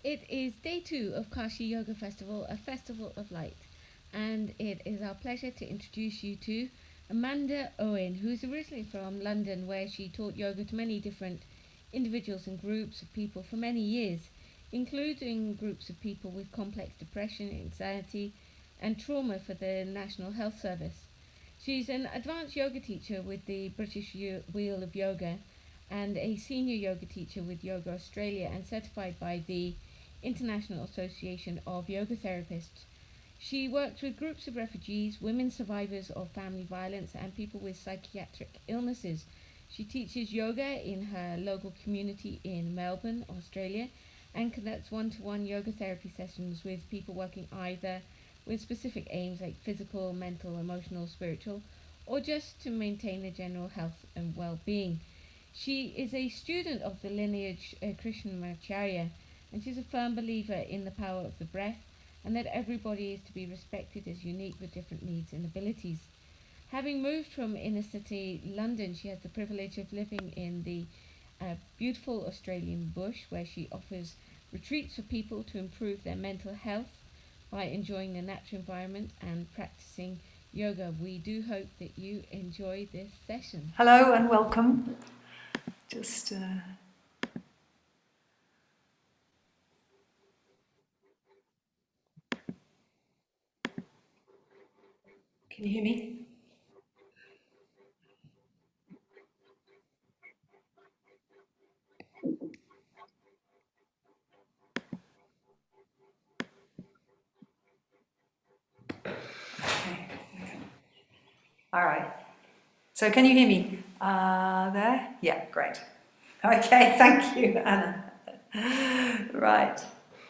It is day 2 of Kashi Yoga Festival, a festival of light, and it is our pleasure to introduce you to Amanda Owen, who's originally from London, where she taught yoga to many different individuals and groups of people for many years, including groups of people with complex depression, anxiety, and trauma for the National Health Service. She's an advanced yoga teacher with the British Wheel of Yoga and a senior yoga teacher with Yoga Australia and certified by the International Association of Yoga Therapists. She works with groups of refugees, women survivors of family violence, and people with psychiatric illnesses. She teaches yoga in her local community in Melbourne, Australia, and conducts one-to-one yoga therapy sessions with people working either with specific aims like physical, mental, emotional, spiritual, or just to maintain their general health and well-being. She is a student of the lineage Krishnamacharya, and she's a firm believer in the power of the breath and that everybody is to be respected as unique with different needs and abilities. Having moved from inner city London, she has the privilege of living in the beautiful Australian bush, where she offers retreats for people to improve their mental health by enjoying the natural environment and practicing yoga. We do hope that you enjoy this session. Hello and welcome. Just can you hear me? Okay. All right. So can you hear me? There? Yeah, great. Okay, thank you, Anna. Right.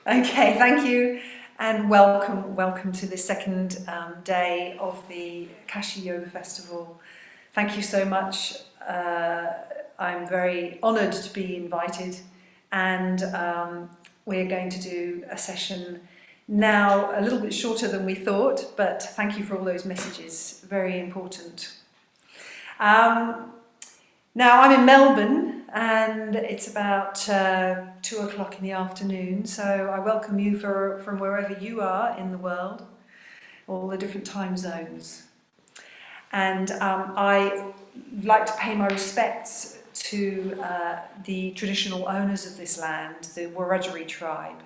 Okay, thank you, and welcome to the second day of the Kashi Yoga Festival. Thank you so much. I'm very honoured to be invited, and we're going to do a session now a little bit shorter than we thought, but thank you for all those messages, very important. Now I'm in Melbourne and it's about 2 o'clock in the afternoon, so I welcome you from wherever you are in the world, all the different time zones. And I like to pay my respects to the traditional owners of this land, the Wiradjuri tribe.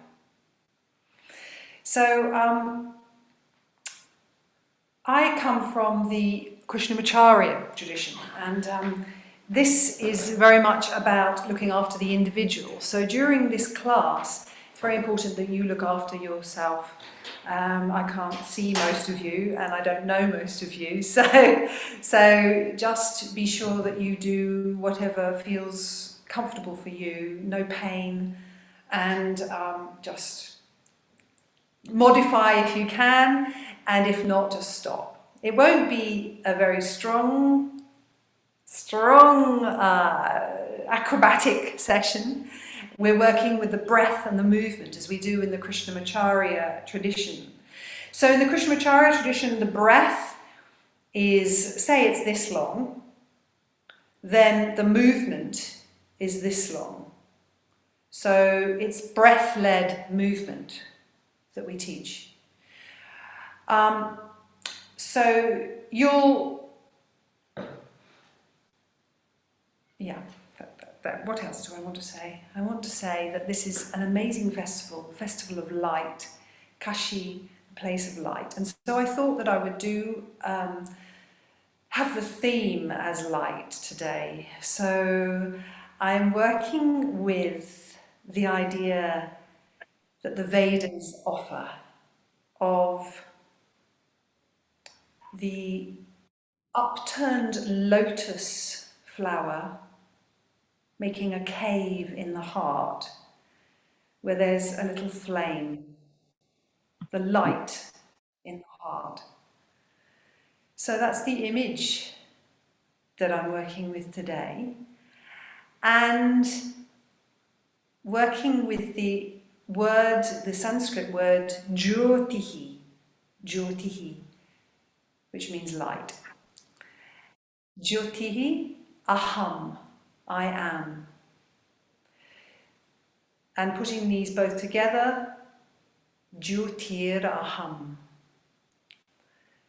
So I come from the Krishnamacharya tradition, and this is very much about looking after the individual. So during this class, it's very important that you look after yourself. I can't see most of you, and I don't know most of you, so just be sure that you do whatever feels comfortable for you, no pain, and just modify if you can, and if not, just stop. It won't be a very strong acrobatic session. We're working with the breath and the movement as we do in the Krishnamacharya tradition. So in the Krishnamacharya tradition, the breath is, say it's this long, then the movement is this long. So it's breath-led movement that we teach. So you'll, yeah, what else do I want to say? I want to say that this is an amazing festival of light, Kashi, place of light. And so I thought that I would do, have the theme as light today. So I'm working with the idea that the Vedas offer of the upturned lotus flower making a cave in the heart where there's a little flame, the light in the heart. So that's the image that I'm working with today, and working with the word, the Sanskrit word jyotihi, which means light. Jyotihi, aham, I am. And putting these both together, Jyotiraham.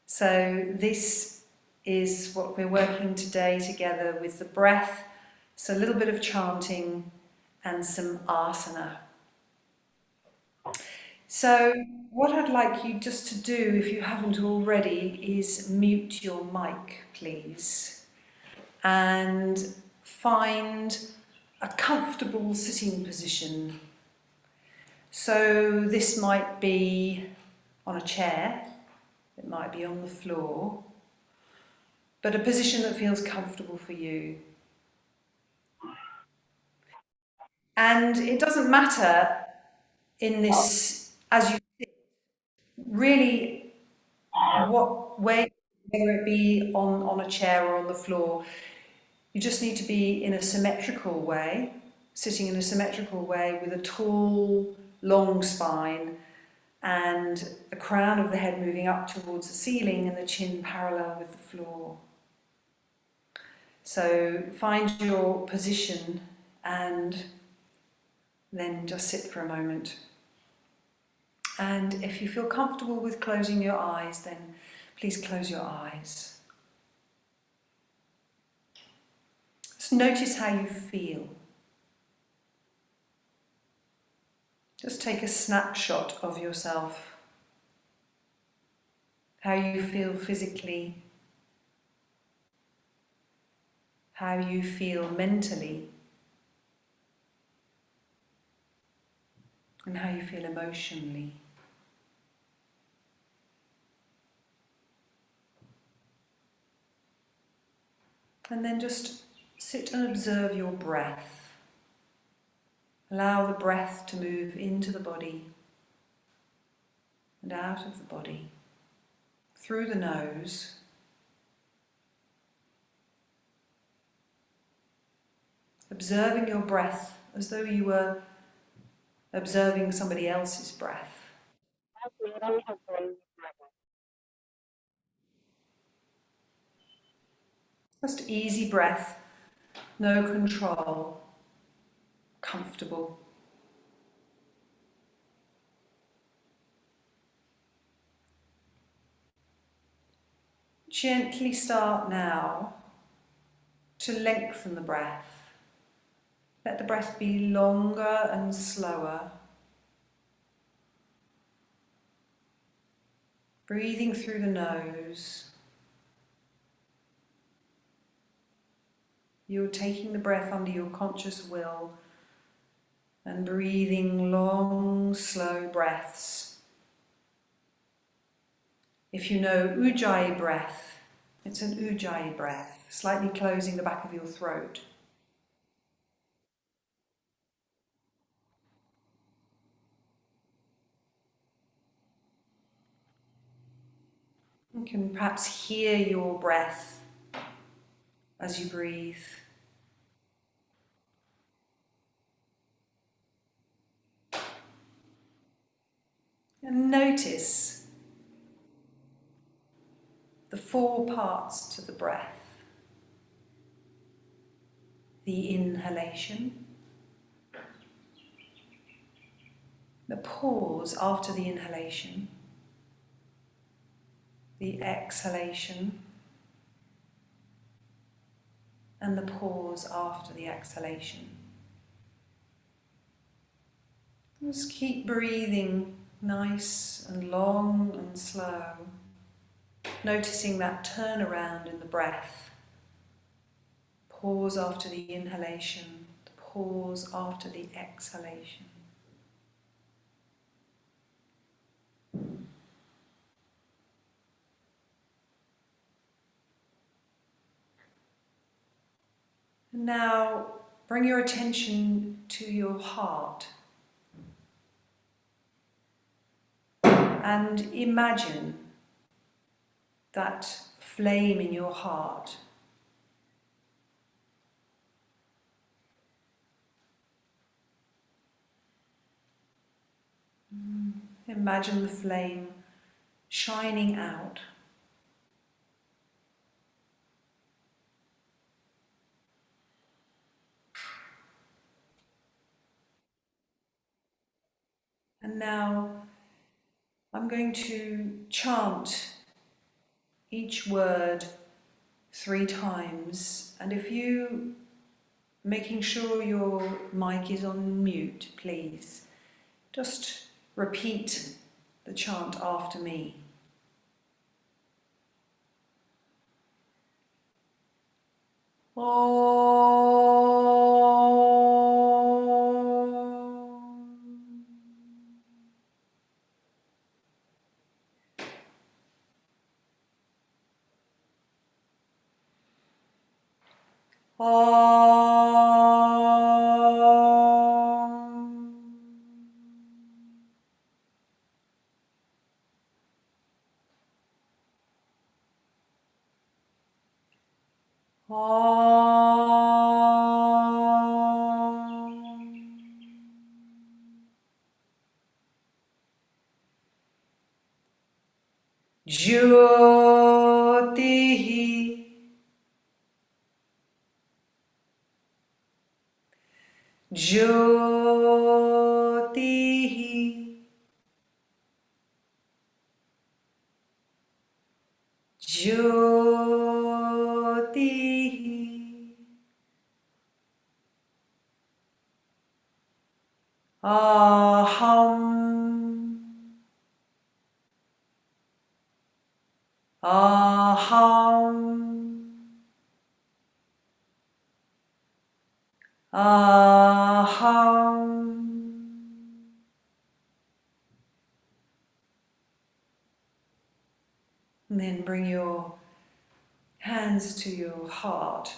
So this is what we're working today together with the breath. So a little bit of chanting and some asana. So what I'd like you just to do, if you haven't already, is mute your mic, please, and find a comfortable sitting position. So this might be on a chair, it might be on the floor, but a position that feels comfortable for you. And it doesn't matter in this, as you sit, really what way, whether it be on a chair or on the floor, you just need to be in a symmetrical way, sitting in a symmetrical way with a tall, long spine and the crown of the head moving up towards the ceiling and the chin parallel with the floor. So find your position and then just sit for a moment. And if you feel comfortable with closing your eyes, then please close your eyes. Just notice how you feel. Just take a snapshot of yourself, how you feel physically, how you feel mentally, and how you feel emotionally. And then just sit and observe your breath. Allow the breath to move into the body and out of the body, through the nose, observing your breath as though you were observing somebody else's breath. Just easy breath, no control, comfortable. Gently start now to lengthen the breath. Let the breath be longer and slower. Breathing through the nose. You're taking the breath under your conscious will and breathing long, slow breaths. If you know Ujjayi breath, it's an Ujjayi breath, slightly closing the back of your throat. You can perhaps hear your breath as you breathe. And notice the 4 parts to the breath. The inhalation, the pause after the inhalation, the exhalation, and the pause after the exhalation. Just keep breathing nice and long and slow, noticing that turnaround in the breath. Pause after the inhalation, the pause after the exhalation. And now bring your attention to your heart and imagine that flame in your heart. Imagine the flame shining out. And now I'm going to chant each word 3 times, and if you, making sure your mic is on mute, please, just repeat the chant after me. Jyotihi Jyotihi Jyotihi Aham Aham Aham. And then bring your hands to your heart.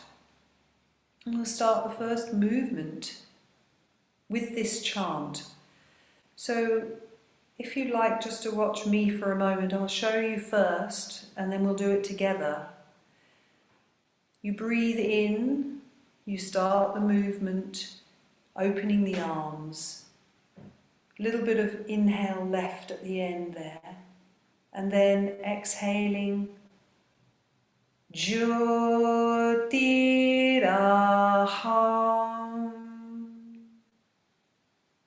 And we'll start the first movement with this chant. So if you'd like just to watch me for a moment, I'll show you first and then we'll do it together. You breathe in, you start the movement, opening the arms. A little bit of inhale left at the end there. And then exhaling, Jyotiraham.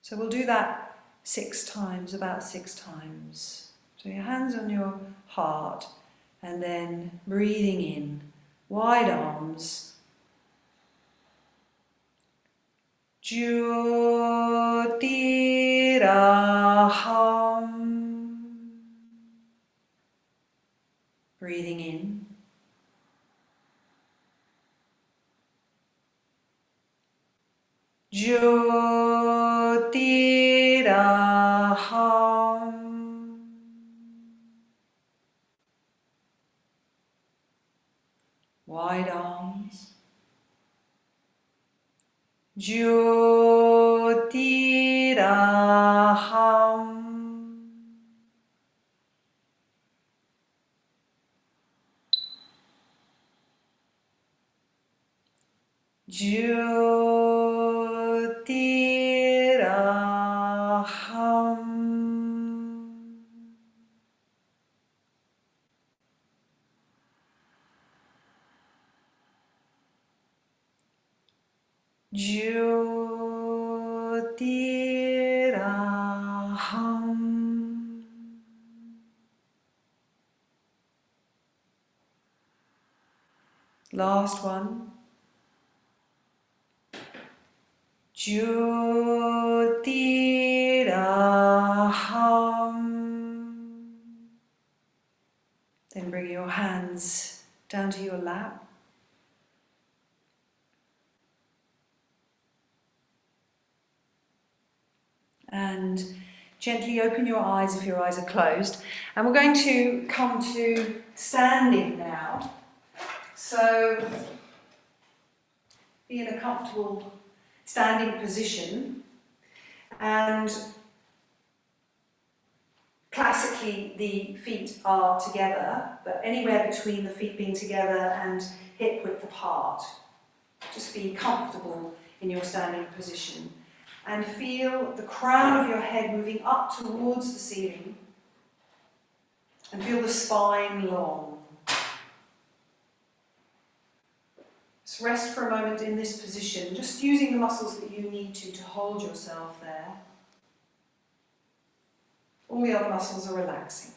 So we'll do that 6 times, about 6 times. So your hands on your heart and then breathing in, wide arms. Jyotiraham. Breathing in. Jyotiraham. Wide arms. Jyotiraham. Jyotiraham. Jyotiraham. Last one. Jyotiraham. Then bring your hands down to your lap. And gently open your eyes if your eyes are closed. And we're going to come to standing now. So be in a comfortable standing position. And classically the feet are together, but anywhere between the feet being together and hip width apart. Just be comfortable in your standing position. And feel the crown of your head moving up towards the ceiling. And feel the spine long. Just rest for a moment in this position, just using the muscles that you need to hold yourself there. the other muscles are relaxing.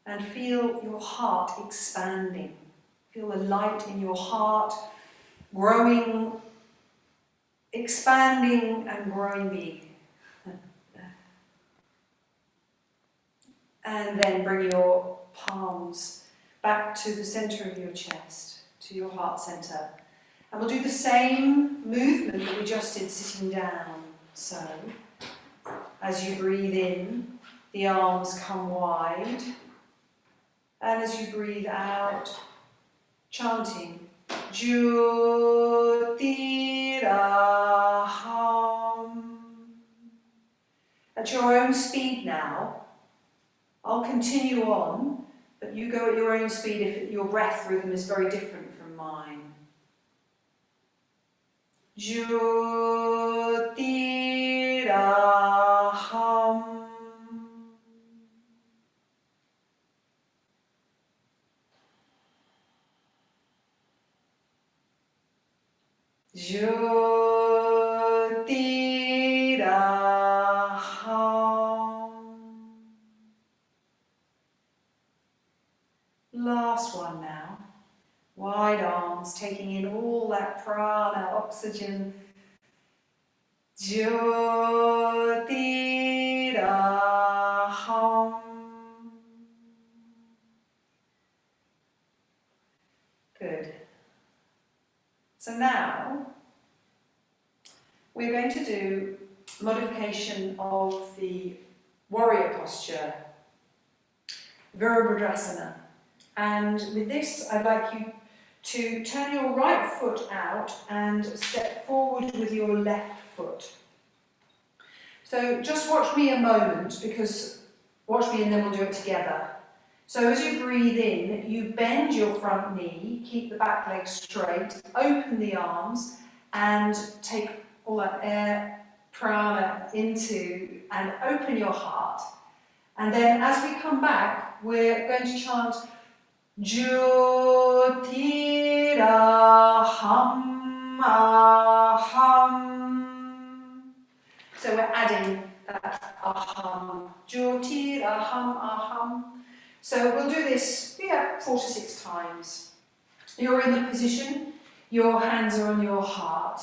And feel your heart expanding. Feel the light in your heart growing, expanding and growing big. And then bring your palms back to the center of your chest, to your heart center. And we'll do the same movement that we just did sitting down. So, as you breathe in, the arms come wide. And as you breathe out, chanting, Jyotiraham. At your own speed now, I'll continue on, but you go at your own speed if your breath rhythm is very different from mine. Jyotiraham. Jyotiraham. Last one now. Wide arms, taking in all that prana, oxygen. Jyotiraham. Good. So now we're going to do modification of the warrior posture, Virabhadrasana. And with this, I'd like you to turn your right foot out and step forward with your left foot. So just watch me a moment, because watch me and then we'll do it together. So as you breathe in, you bend your front knee, keep the back leg straight, open the arms and take all that air, prana into and open your heart. And then as we come back, we're going to chant Jyotiraham aham. So we're adding that aham. Jyotiraham aham. So we'll do this 4 to 6 times. You're in the position, your hands are on your heart.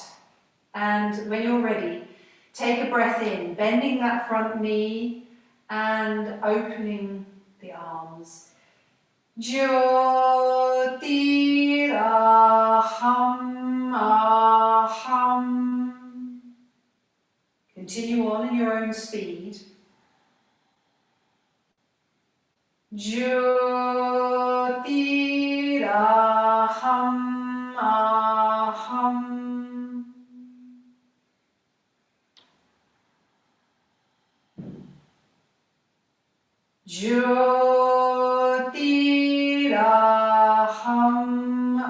And when you're ready, take a breath in, bending that front knee and opening the arms. Jyotiraham aham. Continue on in your own speed. Jyotiraham aham. Jyotiraham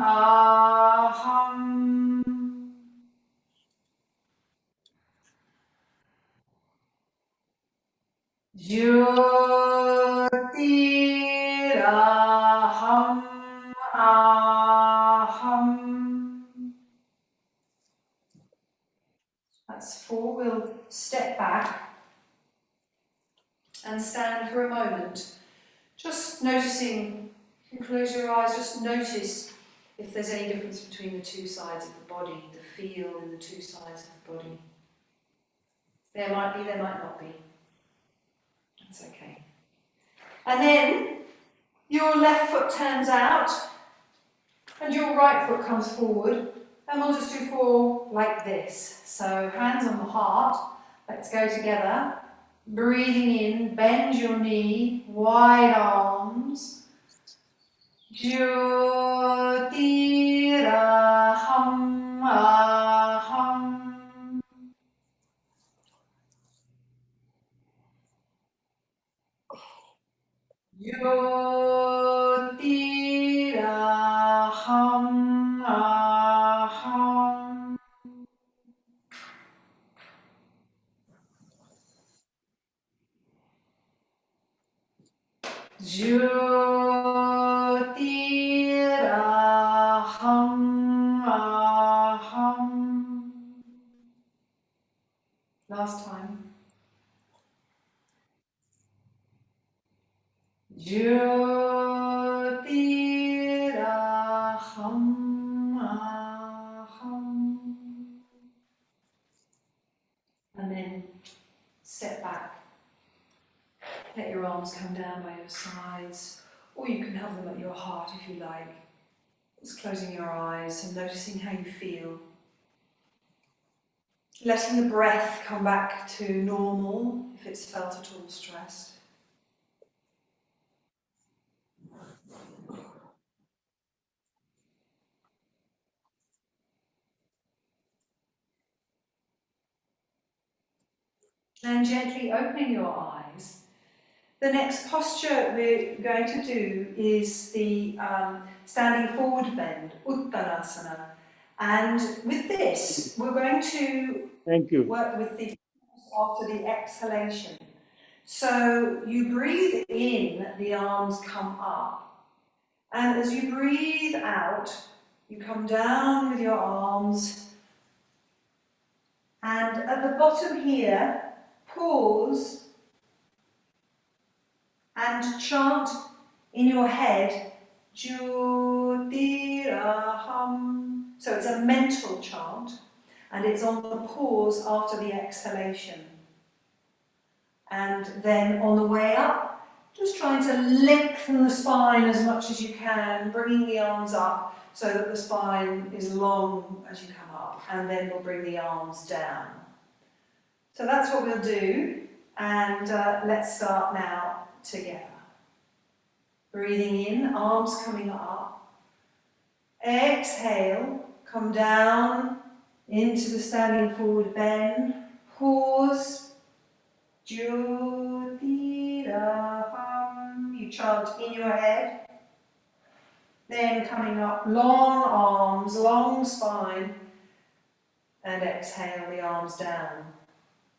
aham. Jyotiraham aham. That's 4. We'll step back and stand for a moment. Just noticing, you can close your eyes, just notice if there's any difference between the two sides of the body, the feel in the two sides of the body. There might be, there might not be. That's okay. And then your left foot turns out and your right foot comes forward, and we'll just do 4 like this. So hands on the heart, let's go together. Breathing in, bend your knee, wide arms. Jyotiraham aham. Jyotiraham aham. Jyotiraham Jyotiraham aham. And then step back. Let your arms come down by your sides, or you can have them at your heart if you like. Just closing your eyes and noticing how you feel. Letting the breath come back to normal if it's felt at all stressed. And gently opening your eyes. The next posture we're going to do is the standing forward bend, Uttanasana. And with this, we're going to work with the after the exhalation. So you breathe in, the arms come up. And as you breathe out, you come down with your arms. And at the bottom here, pause and chant in your head, Jyotiraham. So it's a mental chant, and it's on the pause after the exhalation. And then on the way up, just trying to lengthen the spine as much as you can, bringing the arms up so that the spine is long as you come up, and then we'll bring the arms down. So that's what we'll do, and let's start now together. Breathing in, arms coming up. Exhale, come down into the standing forward bend. Pause. Jyotiraham. You chant in your head. Then coming up, long arms, long spine. And exhale, the arms down.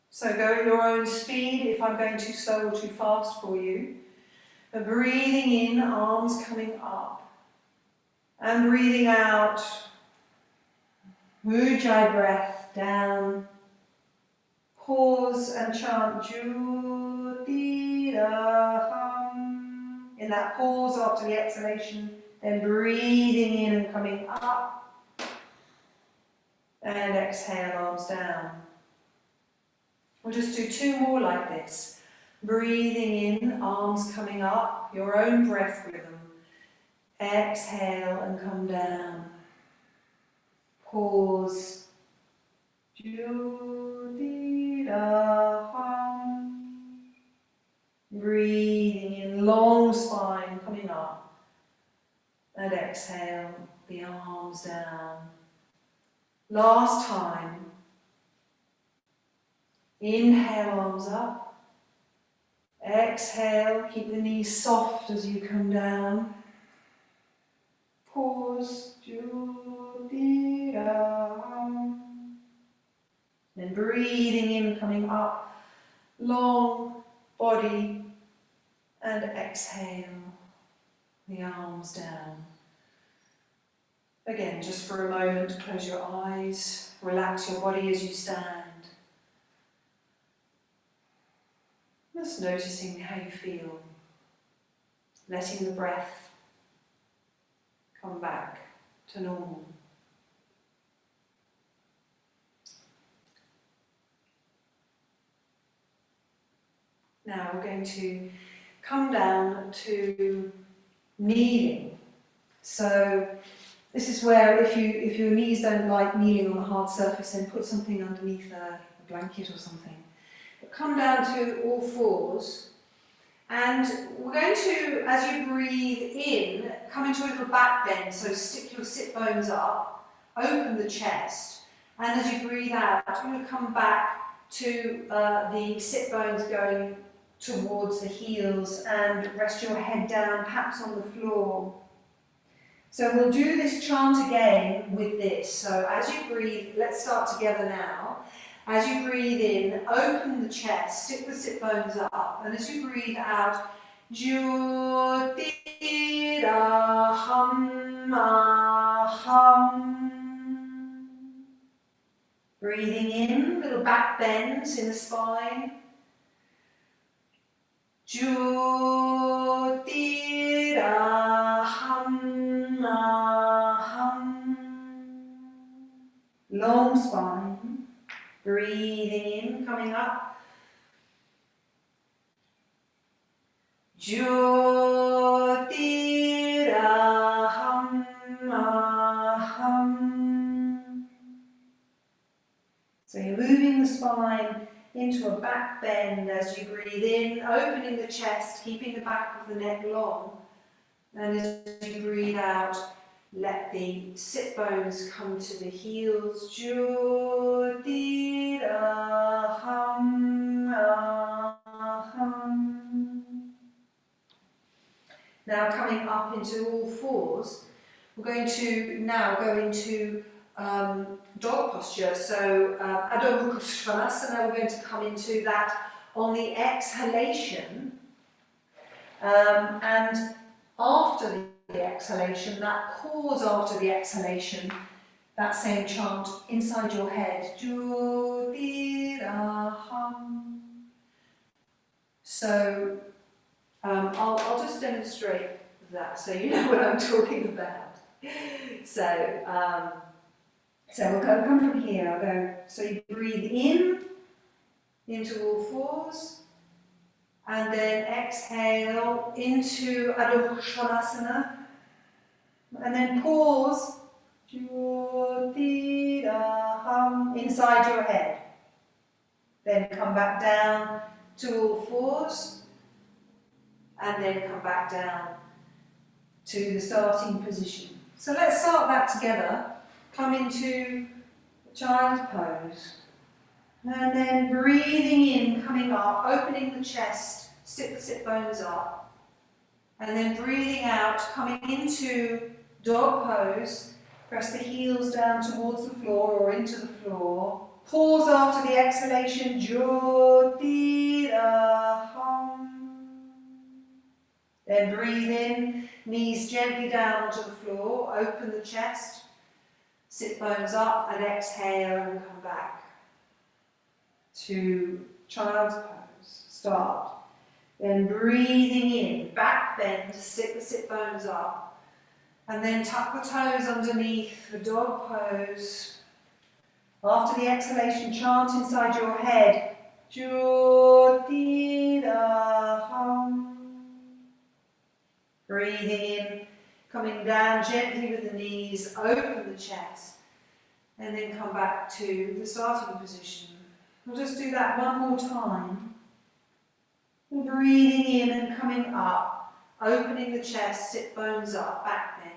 So go at your own speed if I'm going too slow or too fast for you. But breathing in, arms coming up. And breathing out, Ujjayi breath down. Pause and chant Jyotiraham. In that pause after the exhalation, then breathing in and coming up. And exhale, arms down. We'll just do two more like this. Breathing in, arms coming up, your own breath rhythm. Exhale and come down. Pause. Jyotiraham. Breathing in, long spine coming up. And exhale, the arms down. Last time. Inhale, arms up. Exhale, keep the knees soft as you come down. Pause. Jyotiraham. Then breathing in, coming up. Long body. And exhale, the arms down. Again, just for a moment, close your eyes. Relax your body as you stand. Just noticing how you feel. Letting the breath come back to normal. Now we're going to come down to kneeling. So this is where if your knees don't like kneeling on a hard surface, then put something underneath a blanket or something. But come down to all fours. And we're going to, as you breathe in, come into a little back bend. So stick your sit bones up, open the chest, and as you breathe out, you're going to come back to the sit bones going towards the heels and rest your head down, perhaps on the floor. So we'll do this chant again with this. So as you breathe, let's start together now. As you breathe in, open the chest, stick the sit bones up, and as you breathe out, Jyotiraham aham. Breathing in, little back bends in the spine. Jyotiraham aham. Long spine. Breathing in, coming up. Jyotiraham aham. So you're moving the spine into a back bend as you breathe in, opening the chest, keeping the back of the neck long. And as you breathe out, let the sit bones come to the heels. Jyotiraham aham. Now coming up into all fours, we're going to now go into dog posture. So Adho Mukha Svanasana, we're going to come into that on the exhalation. And after the exhalation, that pause after the exhalation, that same chant inside your head. Jyotiraham. So I'll just demonstrate that so you know what I'm talking about. So we'll come from here. I'll go. So you breathe in into all fours, and then exhale into Adho Mukha Svanasana, and then pause. Jyotiraham inside your head. Then come back down to all fours, and then come back down to the starting position. So let's start that together. Come into child's pose. And then breathing in, coming up, opening the chest, sit the sit bones up. And then breathing out, coming into dog pose. Press the heels down towards the floor or into the floor. Pause after the exhalation. Jyotiraham. Then breathe in, knees gently down onto the floor, open the chest, sit bones up and exhale and come back to child's pose. Start. Then breathing in, back bend, sit the sit bones up, and then tuck the toes underneath the dog pose. After the exhalation, chant inside your head, Jyotiraham. Breathing in, coming down gently with the knees, open the chest, and then come back to the starting position. We'll just do that one more time. Breathing in and coming up, opening the chest, sit bones up, back bend.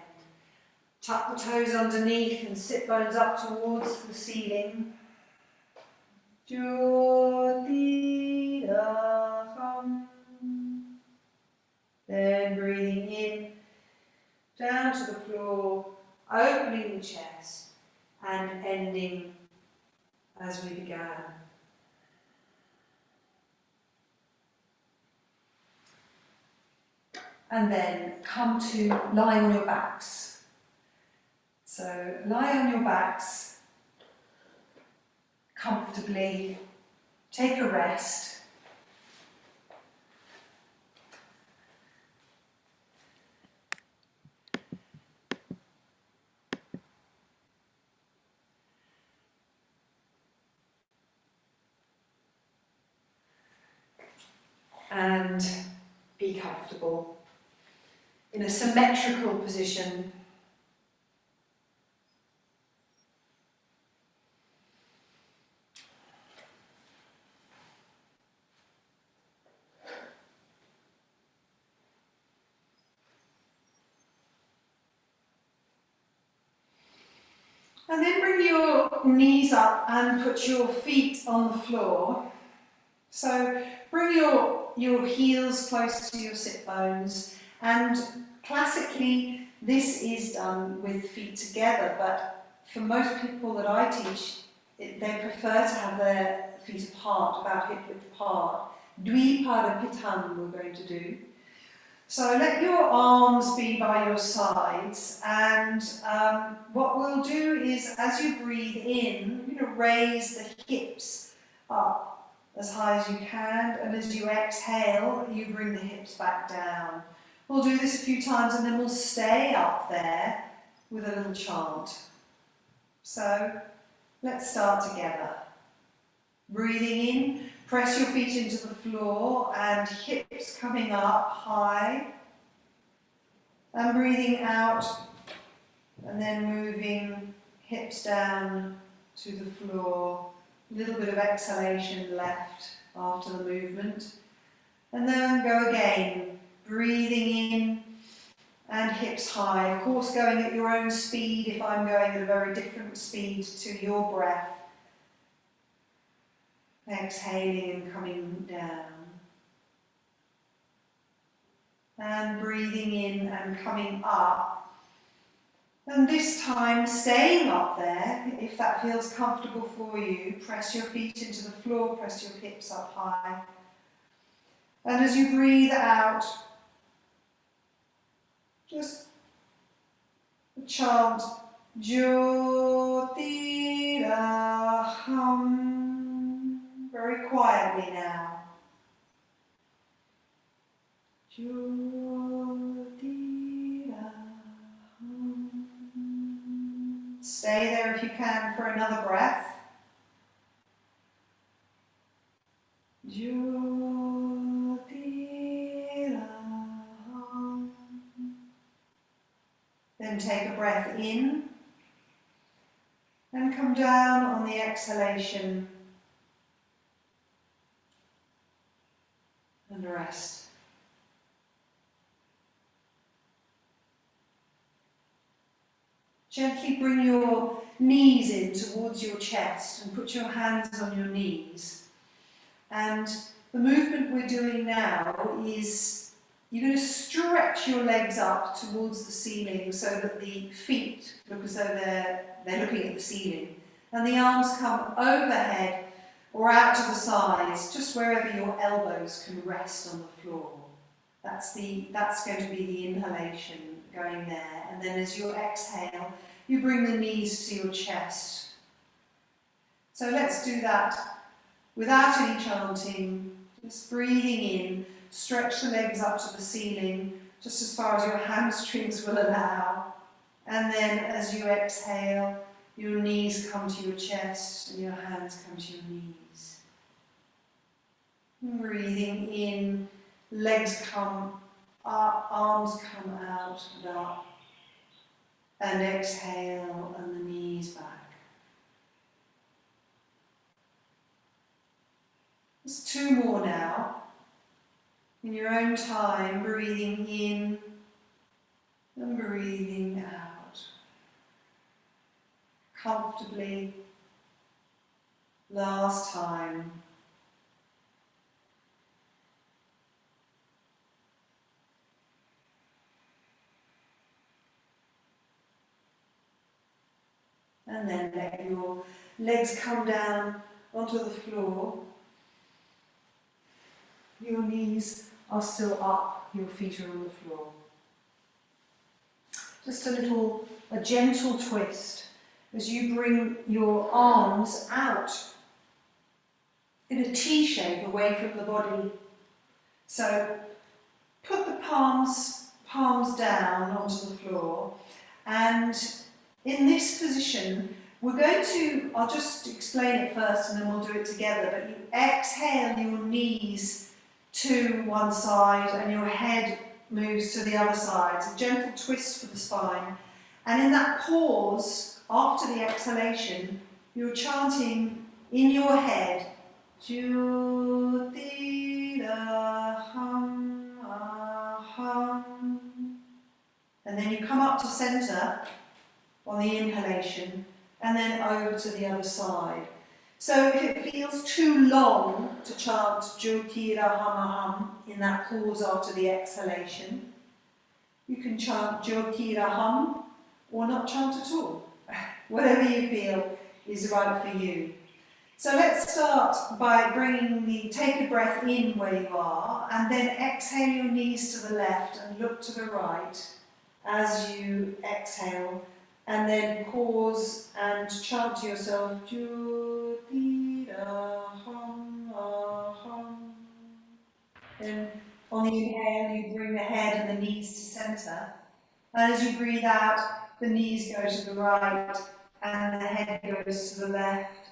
Tuck the toes underneath and sit bones up towards the ceiling. Jyotiraham. Then breathing in, down to the floor, opening the chest and ending as we began. And then come to lie on your backs. So lie on your backs comfortably, take a rest. And be comfortable in a symmetrical position. And then bring your knees up and put your feet on the floor. So bring your heels close to your sit bones, and classically this is done with feet together, but for most people that I teach, they prefer to have their feet apart, about hip width apart. Dvipadapitam we're going to do. So let your arms be by your sides, and what we'll do is, as you breathe in, you're going to raise the hips up as high as you can, and as you exhale, you bring the hips back down. We'll do this a few times and then we'll stay up there with a little chant. So let's start together. Breathing in, press your feet into the floor and hips coming up high. And breathing out and then moving hips down to the floor. A little bit of exhalation left after the movement. And then go again, breathing in and hips high. Of course, going at your own speed if I'm going at a very different speed to your breath. Exhaling and coming down. And breathing in and coming up. And this time staying up there, if that feels comfortable for you. Press your feet into the floor, press your hips up high. And as you breathe out, just chant Jyotiraham very quietly now. Stay there if you can for another breath. Then take a breath in and come down on the exhalation and rest. Gently bring your knees in towards your chest and put your hands on your knees. And the movement we're doing now is you're going to stretch your legs up towards the ceiling so that the feet look as though they're looking at the ceiling. And the arms come overhead or out to the sides, just wherever your elbows can rest on the floor. That's going to be the inhalation going there. And then as you exhale, you bring the knees to your chest. So let's do that without any chanting, just breathing in, stretch the legs up to the ceiling, just as far as your hamstrings will allow. And then as you exhale, your knees come to your chest and your hands come to your knees. Breathing in, legs come up, arms come out and up. And exhale, and the knees back. Just two more now. In your own time, breathing in and breathing out. Comfortably. Last time. And then let your legs come down onto the floor. Your knees are still up, your feet are on the floor. Just a gentle twist as you bring your arms out in a T shape away from the body. So put the palms down onto the floor, and in this position, I'll just explain it first and then we'll do it together, but you exhale your knees to one side and your head moves to the other side. It's a gentle twist for the spine. And in that pause, after the exhalation, you're chanting in your head, Jyotiraham aham. And then you come up to center on the inhalation, and then over to the other side. So if it feels too long to chant Jyotiraham in that pause after the exhalation, you can chant Jyotiraham or not chant at all. Whatever you feel is right for you. So let's start by take a breath in where you are, and then exhale your knees to the left and look to the right as you exhale. And then pause and chant to yourself, Jyotiraham hum. Then on the inhale, you bring the head and the knees to centre. And as you breathe out, the knees go to the right and the head goes to the left.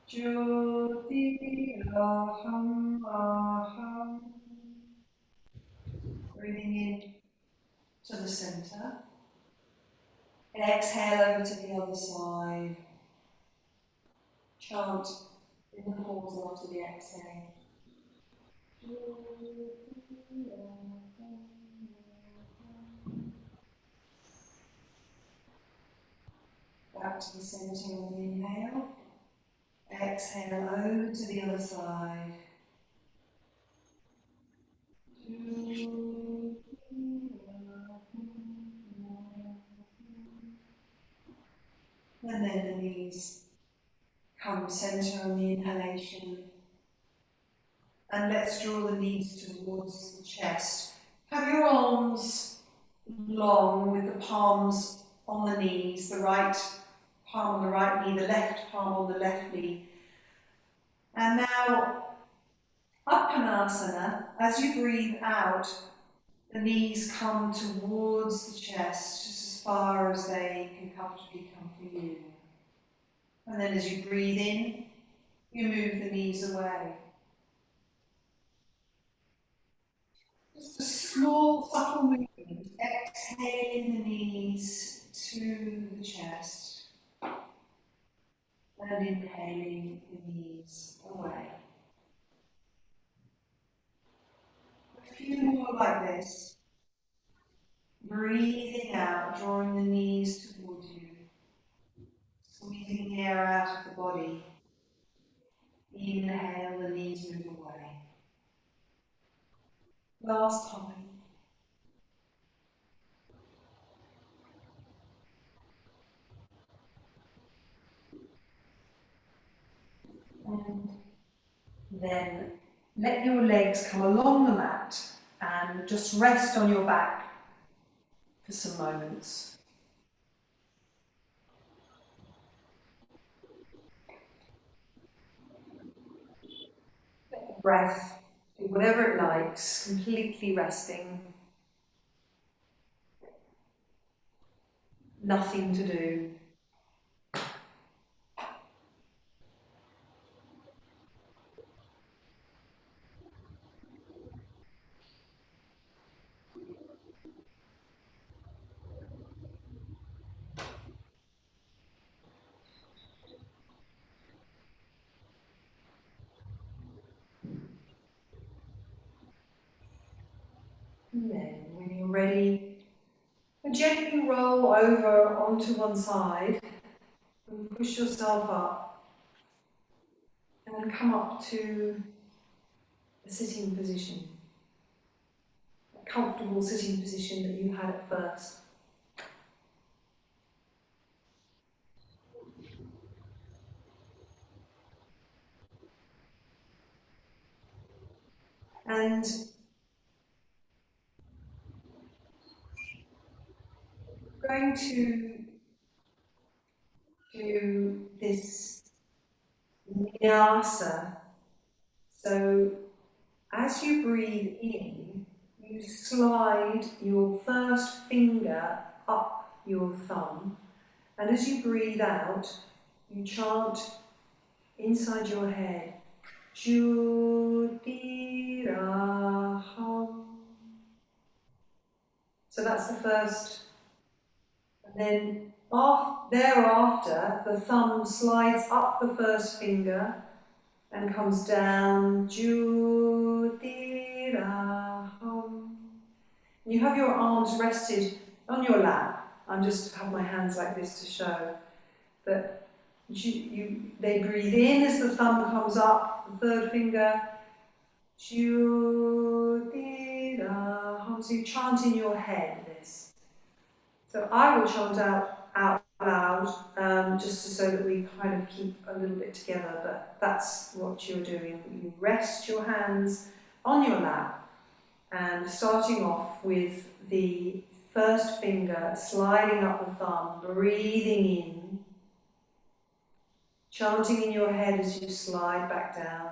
Jyoti aham aham. Breathing in to the centre. Exhale over to the other side. Chant in the pause after the exhale. Back to the centre on the inhale. Exhale over to the other side. And then the knees come centre on the inhalation. And let's draw the knees towards the chest. Have your arms long with the palms on the knees, the right palm on the right knee, the left palm on the left knee. And now, Uttanasana, as you breathe out, the knees come towards the chest, just as far as they can comfortably come for you. And then as you breathe in, you move the knees away. Just a small, subtle movement, exhaling the knees to the chest, and inhaling the knees away. A few more like this. Breathing out, drawing the knees towards you, squeezing the air out of the body. Inhale, the knees move away. Last time. And then let your legs come along the mat and just rest on your back for some moments. Let the breath do whatever it likes, completely resting. Nothing to do. And then, when you're ready, gently roll over onto one side and push yourself up and come up to a sitting position, a comfortable sitting position that you had at first. And going to do this vinyasa. So as you breathe in, you slide your first finger up your thumb, and as you breathe out, you chant inside your head, Jyotiraham. So that's the first. And then thereafter, the thumb slides up the first finger and comes down, Jyotiraham. You have your arms rested on your lap. I'm just have my hands like this to show that they breathe in as the thumb comes up, the third finger, Jyotiraham. So you chant in your head this. So I will chant out loud, just so that we kind of keep a little bit together, but that's what you're doing. You rest your hands on your lap, and starting off with the first finger sliding up the thumb, breathing in, chanting in your head as you slide back down.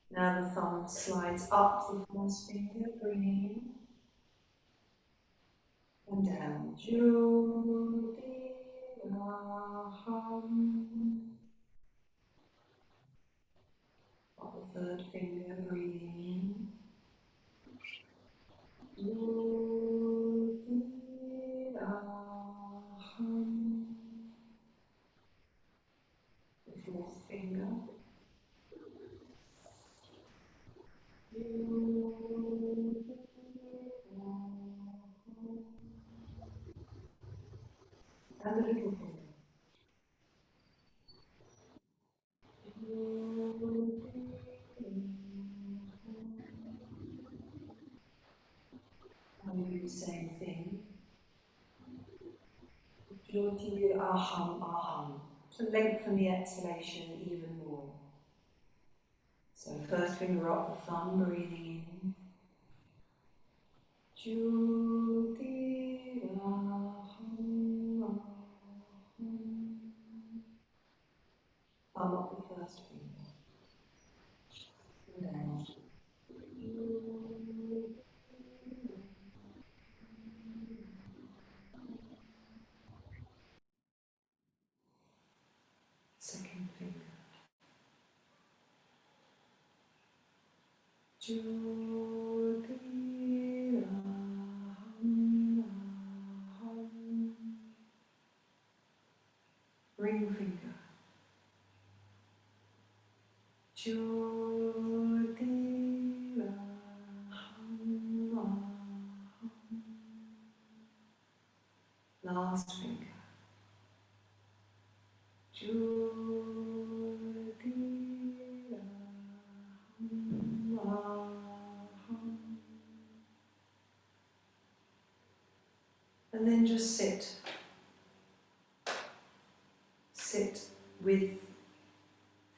Now the thumb slides up the first finger, bringing in and down. Up the third finger, breathing in. The fourth finger. And the little finger. And we do the same thing. Jyoti aham aham. To lengthen the exhalation even more. So first finger up the thumb, breathing in. Jyoti aham aham. Thumb up the first finger. And down. Second finger. Jyoti aham aham. Ring finger. Jyoti aham aham. Last finger. Jyoti aham aham. And then just sit. Sit with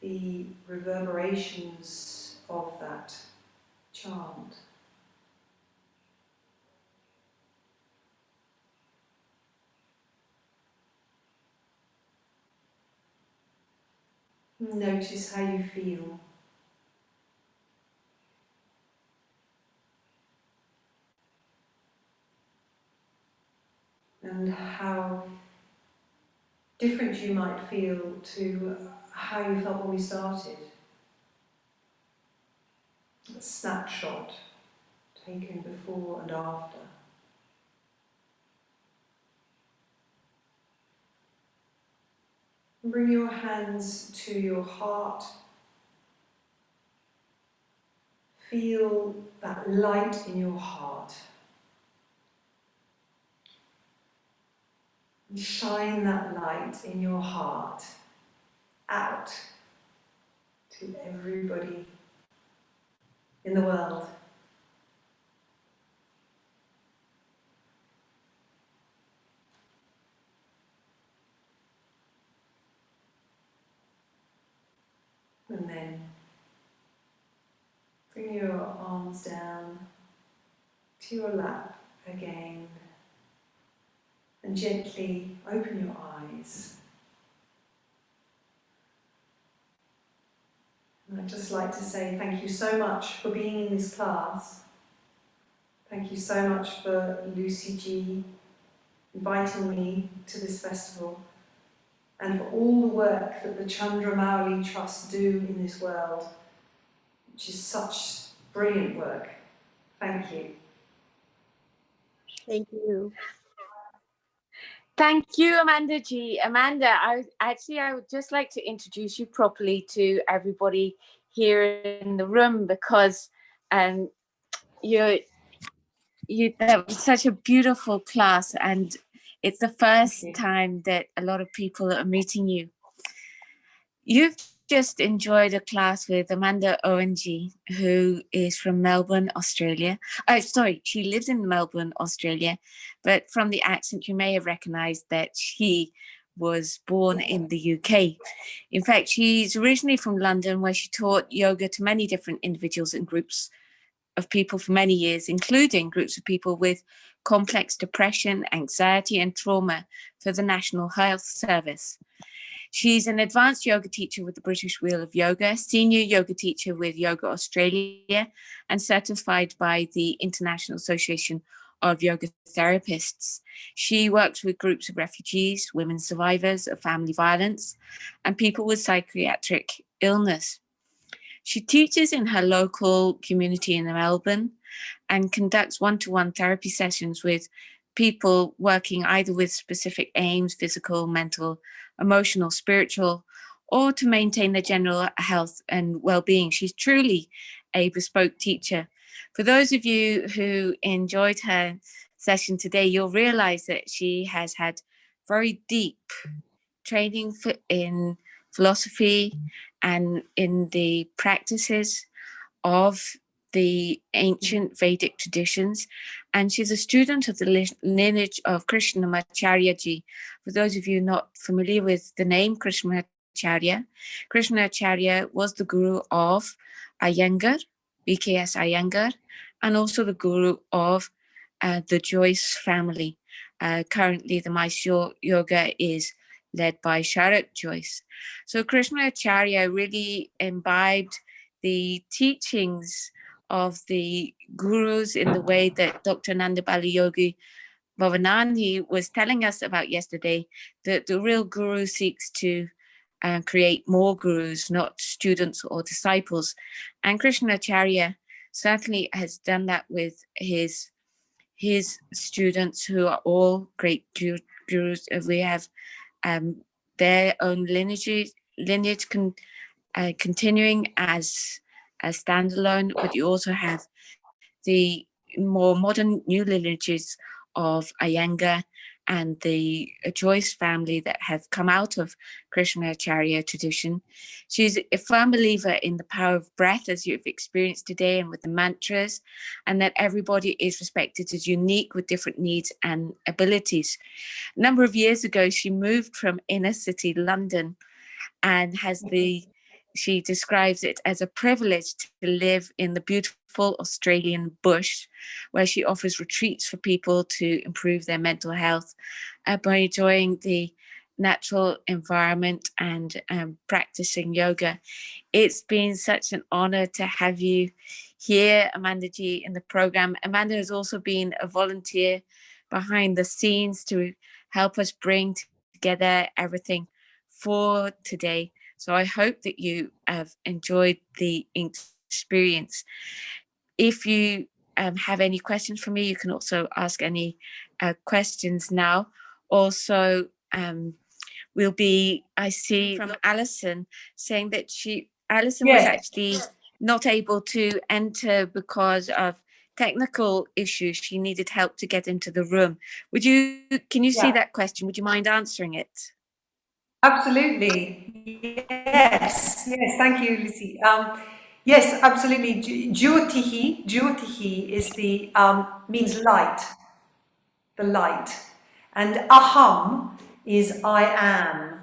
the reverberations of that chant. Notice how you feel. And how different you might feel to how you felt when we started. A snapshot taken before and after. And bring your hands to your heart. Feel that light in your heart. And shine that light in your heart out to everybody in the world. And then bring your arms down to your lap again and gently open your eyes. And I'd just like to say thank you so much for being in this class. Thank you so much for Lucy G inviting me to this festival, and for all the work that the Chandramauli Trust do in this world, which is such brilliant work. Thank you. Thank you. Thank you, Amanda G. Amanda, I would just like to introduce you properly to everybody here in the room, because that was such a beautiful class, and it's the first time that a lot of people are meeting you. You've just enjoyed a class with Amanda Owen G, who is from Melbourne, Australia. Oh, sorry, she lives in Melbourne, Australia, but from the accent you may have recognised that she was born in the UK. In fact, she's originally from London, where she taught yoga to many different individuals and groups of people for many years, including groups of people with complex depression, anxiety, and trauma for the National Health Service. She's an advanced yoga teacher with the British Wheel of Yoga, senior yoga teacher with Yoga Australia, and certified by the International Association of Yoga Therapists. She works with groups of refugees, women survivors of family violence, and people with psychiatric illness. She teaches in her local community in Melbourne and conducts one-to-one therapy sessions with people working either with specific aims, physical, mental, emotional, spiritual, or to maintain their general health and well-being. She's truly a bespoke teacher. For those of you who enjoyed her session today, you'll realize that she has had very deep training in philosophy and in the practices of the ancient Vedic traditions, and she's a student of the lineage of Krishnamacharya ji. For those of you not familiar with the name Krishnamacharya, Krishnamacharya was the guru of Iyengar, BKS Iyengar, and also the guru of the Joyce family. Currently, the Mysore Yoga is led by Sharat Joyce. So Krishnamacharya really imbibed the teachings of the gurus in the way that Dr. Nandabali Yogi Bhavanani was telling us about yesterday, that the real guru seeks to create more gurus, not students or disciples. And Krishnamacharya certainly has done that with his students, who are all great gurus. We have their own lineage continuing as a standalone, but you also have the more modern new lineages of Iyengar and the Joyce family that have come out of Krishnamacharya tradition. She's a firm believer in the power of breath, as you've experienced today, and with the mantras, and that everybody is respected as unique with different needs and abilities. A number of years ago, she moved from inner city London and she describes it as a privilege to live in the beautiful Australian bush, where she offers retreats for people to improve their mental health by enjoying the natural environment and practicing yoga. It's been such an honor to have you here, Amanda G, in the program. Amanda has also been a volunteer behind the scenes to help us bring together everything for today. So I hope that you have enjoyed the experience. If you have any questions for me, you can also ask any questions now. Also, I see from Alison saying that Alison was actually not able to enter because of technical issues. She needed help to get into the room. Can you see that question? Would you mind answering it? Absolutely. Yes. Thank you, Lucy. Yes, absolutely. Jyotihi is means light, the light, and aham is I am.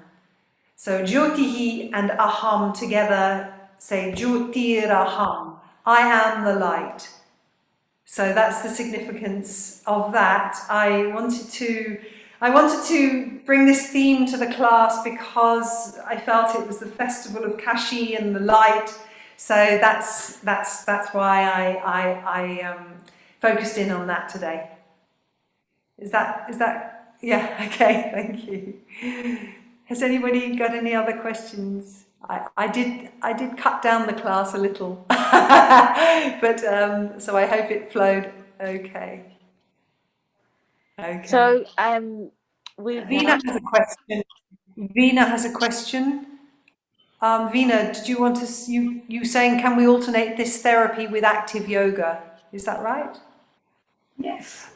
So Jyotihi and aham together say Jyotiraham. I am the light. So that's the significance of that. I wanted to bring this theme to the class because I felt it was the festival of Kashi and the light. So that's why I focused in on that today. Is that yeah? Okay, thank you. Has anybody got any other questions? I did cut down the class a little, but so I hope it flowed okay. Okay. So Veena has a question. Veena has a question. Veena, did you want to? You saying can we alternate this therapy with active yoga? Is that right? Yes.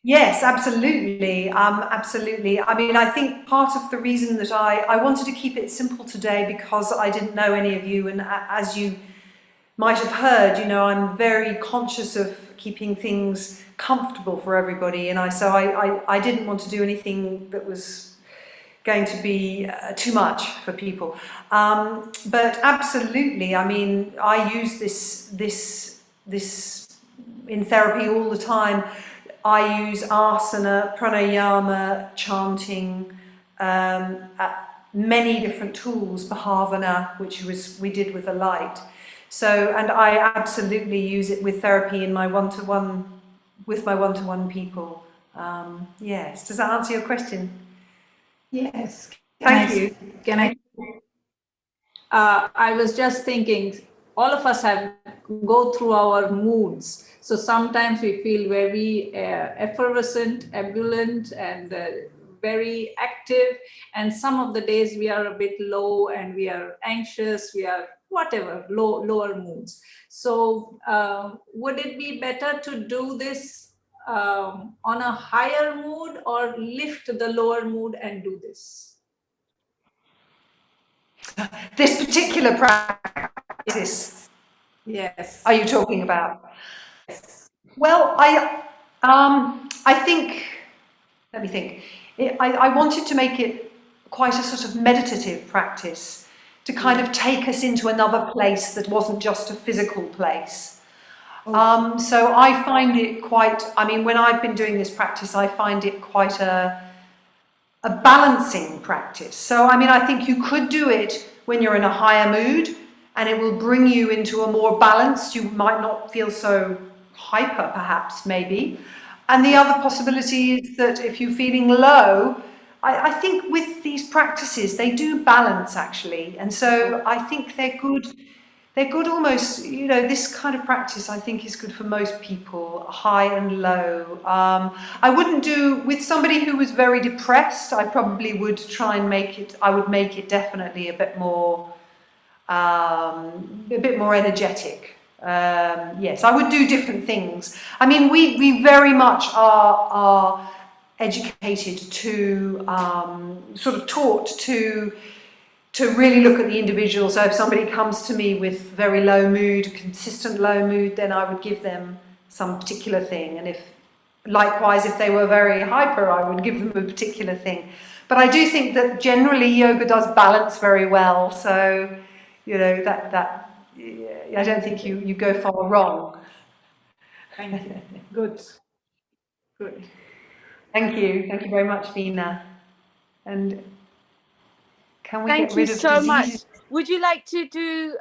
Yes, absolutely. Absolutely. I mean, I think part of the reason that I wanted to keep it simple today because I didn't know any of you, and as you might have heard, I'm very conscious of keeping things comfortable for everybody, and so I didn't want to do anything that was going to be too much for people. But absolutely, I mean, I use this in therapy all the time. I use asana, pranayama, chanting, many different tools, bhavana, which we did with the light. So, and I absolutely use it with therapy in my with my one-to-one people. Yes, does that answer your question? Yes. Thank you. Can I? I was just thinking, all of us go through our moods. So sometimes we feel very effervescent, ebullient, and very active. And some of the days we are a bit low and we are anxious, we are whatever, lower moods. So would it be better to do this on a higher mood, or lift the lower mood and do this? This particular practice, Yes. are you talking about? Yes. Well, I think, let me think. I wanted to make it quite a sort of meditative practice to kind of take us into another place that wasn't just a physical place. So I find it quite, I mean, when I've been doing this practice, I find it quite a balancing practice. So, I mean, I think you could do it when you're in a higher mood and it will bring you into a more balanced, you might not feel so hyper perhaps, maybe. And the other possibility is that if you're feeling low, I think with these practices, they do balance actually. And so I think they're good almost, you know, this kind of practice I think is good for most people, high and low. I wouldn't do, with somebody who was very depressed, I probably would try and make it definitely a bit more energetic. Yes, I would do different things. I mean, we very much are educated to, sort of taught to really look at the individual. So if somebody comes to me with very low mood, consistent low mood, then I would give them some particular thing. And likewise, if they were very hyper, I would give them a particular thing. But I do think that generally yoga does balance very well. So, you know, I don't think you go far wrong. Thank you. Good. Good. Thank you. Thank you very much, Nina. And can we Thank get rid you of so diseases? much. Would you like to do,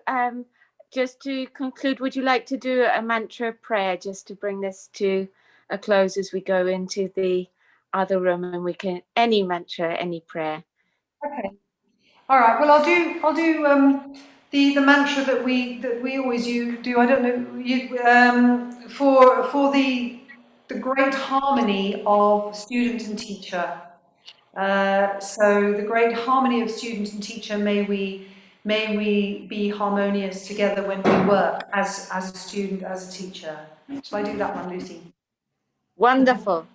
just to conclude, would you like to do a mantra prayer just to bring this to a close as we go into the other room, and we can, any mantra, any prayer. Okay. All right. Well, I'll do the mantra that we always do. I don't know for the great harmony of student and teacher. So the great harmony of student and teacher, may we be harmonious together when we work as a student, as a teacher. Shall I do that one, Lucy? Wonderful.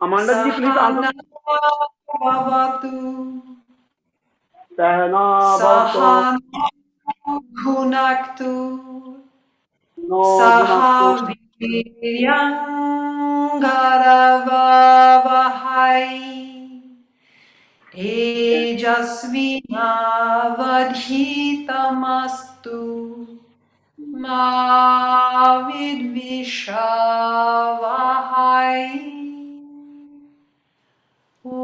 Amanda ji, please answer. Bhavatu Sahana Saham bhavto Bhunaktu no bhunaktu Sahaviryangharavavahai Tejasvinavadhitamastu Ma vidvishavahai. Om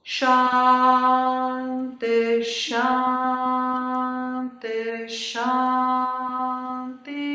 Shanti Shanti Shanti